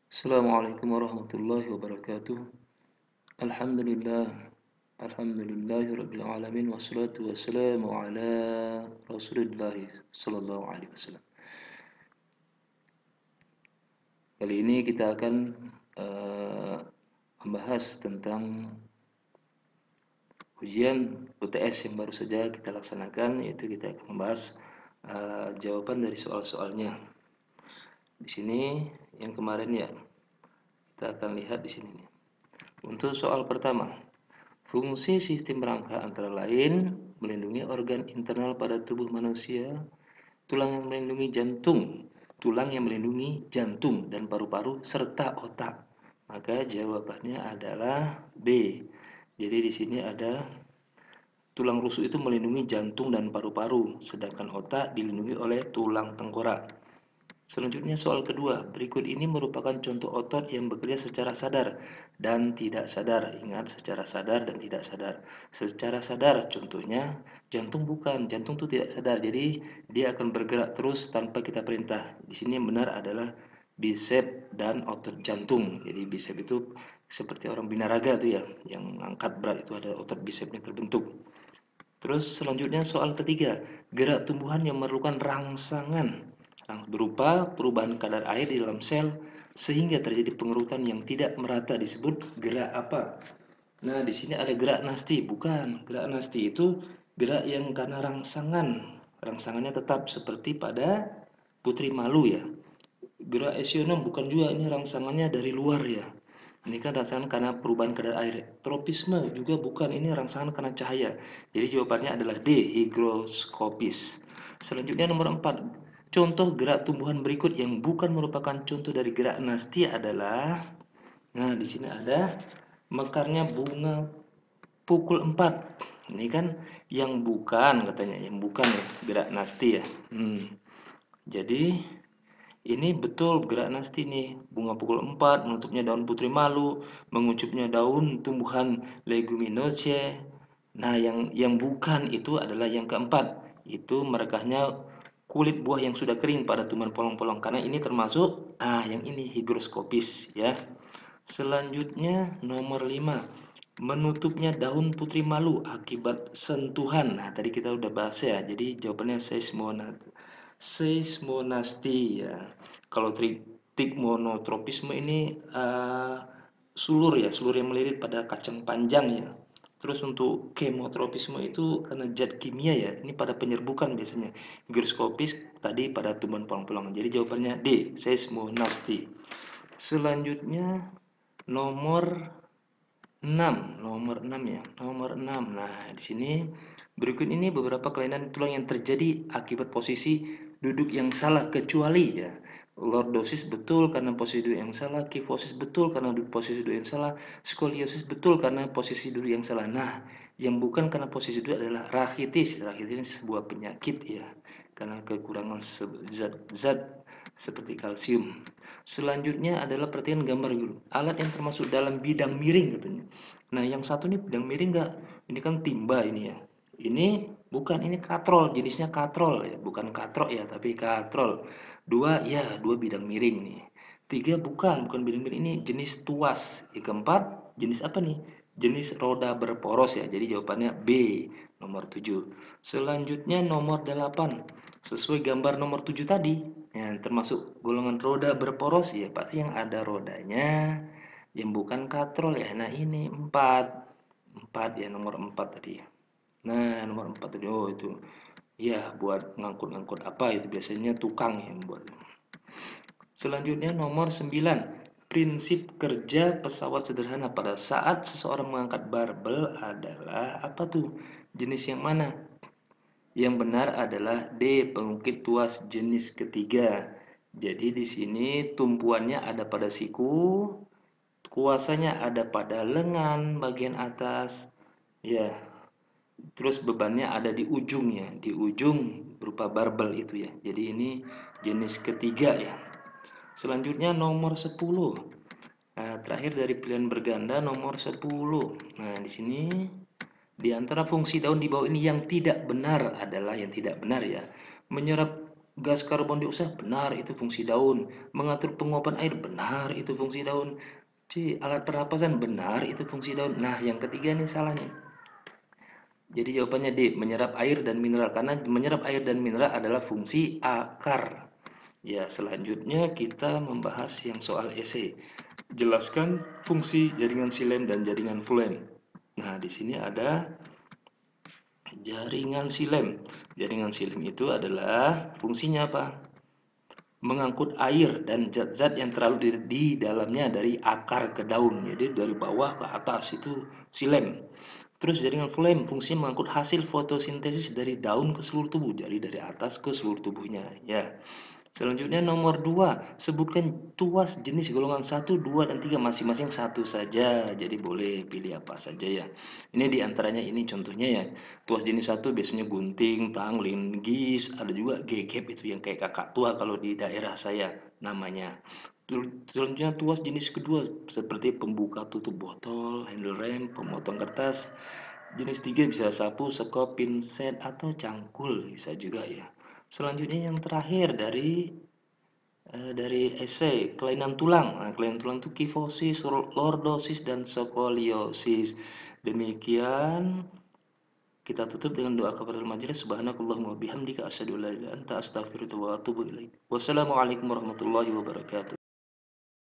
Assalamualaikum warahmatullahi wabarakatuh. Alhamdulillah. Alhamdulillahirabbil alamin wassalatu wassalamu ala Rasulillah sallallahu alaihi wasallam. Kali ini kita akan membahas tentang ujian UTS yang baru saja kita laksanakan, yaitu kita akan membahas jawaban dari soal-soalnya. Di sini yang kemarin ya, kita akan lihat di sini. Untuk soal pertama, fungsi sistem rangka antara lain melindungi organ internal pada tubuh manusia, tulang yang melindungi jantung dan paru-paru serta otak. Maka jawabannya adalah B. Jadi di sini ada tulang rusuk itu melindungi jantung dan paru-paru, sedangkan otak dilindungi oleh tulang tengkorak. Selanjutnya soal kedua, berikut ini merupakan contoh otot yang bekerja secara sadar dan tidak sadar. Ingat, secara sadar dan tidak sadar. Secara sadar contohnya jantung bukan, jantung itu tidak sadar. Jadi dia akan bergerak terus tanpa kita perintah. Di sini yang benar adalah bisep dan otot jantung. Jadi bisep itu seperti orang binaraga tuh ya, yang angkat berat itu ada otot bisepnya terbentuk. Terus selanjutnya soal ketiga, gerak tumbuhan yang memerlukan rangsangan berupa perubahan kadar air di dalam sel sehingga terjadi pengerutan yang tidak merata disebut gerak apa? Nah, di sini ada gerak nasti, bukan. Gerak nasti itu gerak yang karena rangsangan. Rangsangannya tetap seperti pada putri malu ya. Gerak esionom bukan juga, ini rangsangannya dari luar ya. Ini kan rangsangan karena perubahan kadar air. Tropisme juga bukan, ini rangsangan karena cahaya. Jadi jawabannya adalah D, higroskopis. Selanjutnya nomor 4. Contoh gerak tumbuhan berikut yang bukan merupakan contoh dari gerak nasti adalah, nah di sini ada mekarnya bunga pukul 4. Ini kan yang bukan katanya, yang bukan ya, gerak nasti ya. Jadi ini betul gerak nasti nih, bunga pukul 4, menutupnya daun putri malu, mengucupnya daun tumbuhan leguminosae. Nah, yang bukan itu adalah yang keempat, itu merekahnya kulit buah yang sudah kering pada tumbuhan polong-polong, karena ini termasuk yang ini higroskopis ya. Selanjutnya nomor 5, menutupnya daun putri malu akibat sentuhan. Nah, tadi kita udah bahas ya, jadi jawabannya seismonasti ya. Kalau tritik monotropisme ini sulur ya, sulur yang melilit pada kacang panjang ya. Terus untuk kemotropisme itu karena zat kimia ya, ini pada penyerbukan biasanya. Higroskopis tadi pada tumbuhan polang-polangan. Jadi jawabannya D, seismonasti. Selanjutnya nomor 6, nomor 6 ya. Nomor 6. Nah, di sini berikut ini beberapa kelainan tulang yang terjadi akibat posisi duduk yang salah, kecuali ya lordosis betul karena posisi duduk yang salah, kifosis betul karena posisi duduk yang salah, skoliosis betul karena posisi duduk yang salah. Nah, yang bukan karena posisi duduk adalah rachitis. Rachitis ini sebuah penyakit ya, karena kekurangan zat-zat seperti kalsium. Selanjutnya adalah perhatian gambar dulu. Alat yang termasuk dalam bidang miring katanya. Nah, yang satu nih bidang miring enggak? Ini kan timba ini ya. Ini bukan, ini katrol, jenisnya katrol ya, bukan katrok ya, tapi katrol. Dua ya, dua bidang miring nih. Tiga bukan bidang miring, ini jenis tuas. Yang keempat, jenis apa nih? Jenis roda berporos ya. Jadi jawabannya B, nomor 7. Selanjutnya nomor 8. Sesuai gambar nomor 7 tadi, ya, termasuk golongan roda berporos ya, pasti yang ada rodanya, yang bukan katrol ya. Nah, ini 4. 4 ya, nomor 4 tadi. Nah, nomor 4 tadi. Oh, itu. Ya, buat ngangkut-ngangkut apa itu biasanya tukang yang buat. Selanjutnya nomor 9. Prinsip kerja pesawat sederhana pada saat seseorang mengangkat barbel adalah apa tuh? Jenis yang mana? Yang benar adalah D, pengukit tuas jenis ketiga. Jadi di sini tumpuannya ada pada siku, kuasanya ada pada lengan bagian atas. Ya, terus bebannya ada di ujungnya, di ujung berupa barbel itu ya. Jadi ini jenis ketiga ya. Selanjutnya nomor 10. Nah, terakhir dari pilihan berganda nomor 10. Nah, di sini di antara fungsi daun di bawah ini yang tidak benar adalah, yang tidak benar ya, menyerap Gas karbon dioksida, benar itu fungsi daun. Mengatur penguapan air, benar itu fungsi daun. C. Alat pernapasan, benar itu fungsi daun. Nah, yang ketiga nih salah nih. Jadi jawabannya D. Menyerap air dan mineral. Karena menyerap air dan mineral adalah fungsi akar. Ya, selanjutnya kita membahas yang soal esai. Jelaskan fungsi jaringan silem dan jaringan phloem. Nah, di sini ada jaringan silem. Jaringan silem itu adalah fungsinya apa? Mengangkut air dan zat-zat yang terlalu di dalamnya dari akar ke daun. Jadi dari bawah ke atas itu silem. Terus jaringan phloem fungsinya mengangkut hasil fotosintesis dari daun ke seluruh tubuh, jadi dari atas ke seluruh tubuhnya. Ya. Selanjutnya nomor 2, sebutkan tuas jenis golongan 1, 2, dan 3 masing-masing satu saja. Jadi boleh pilih apa saja ya. Ini diantaranya ini contohnya ya. Tuas jenis 1 biasanya gunting, tang, linggis, ada juga gegep itu yang kayak kakak tua kalau di daerah saya namanya. Selanjutnya tuas jenis kedua seperti pembuka tutup botol, handle rem, pemotong kertas. Jenis 3 bisa sapu, sekop, pinset, atau cangkul bisa juga ya. Selanjutnya yang terakhir dari esai kelainan tulang. Nah, kelainan tulang itu kifosis, lordosis, dan skoliosis. Demikian kita tutup dengan doa kafaratul majelis. Subhanakallahumma bihamdika asyhadu an la ilaha illa anta astaghfiruka wa atubu ilaik. Wassalamualaikum warahmatullahi wabarakatuh.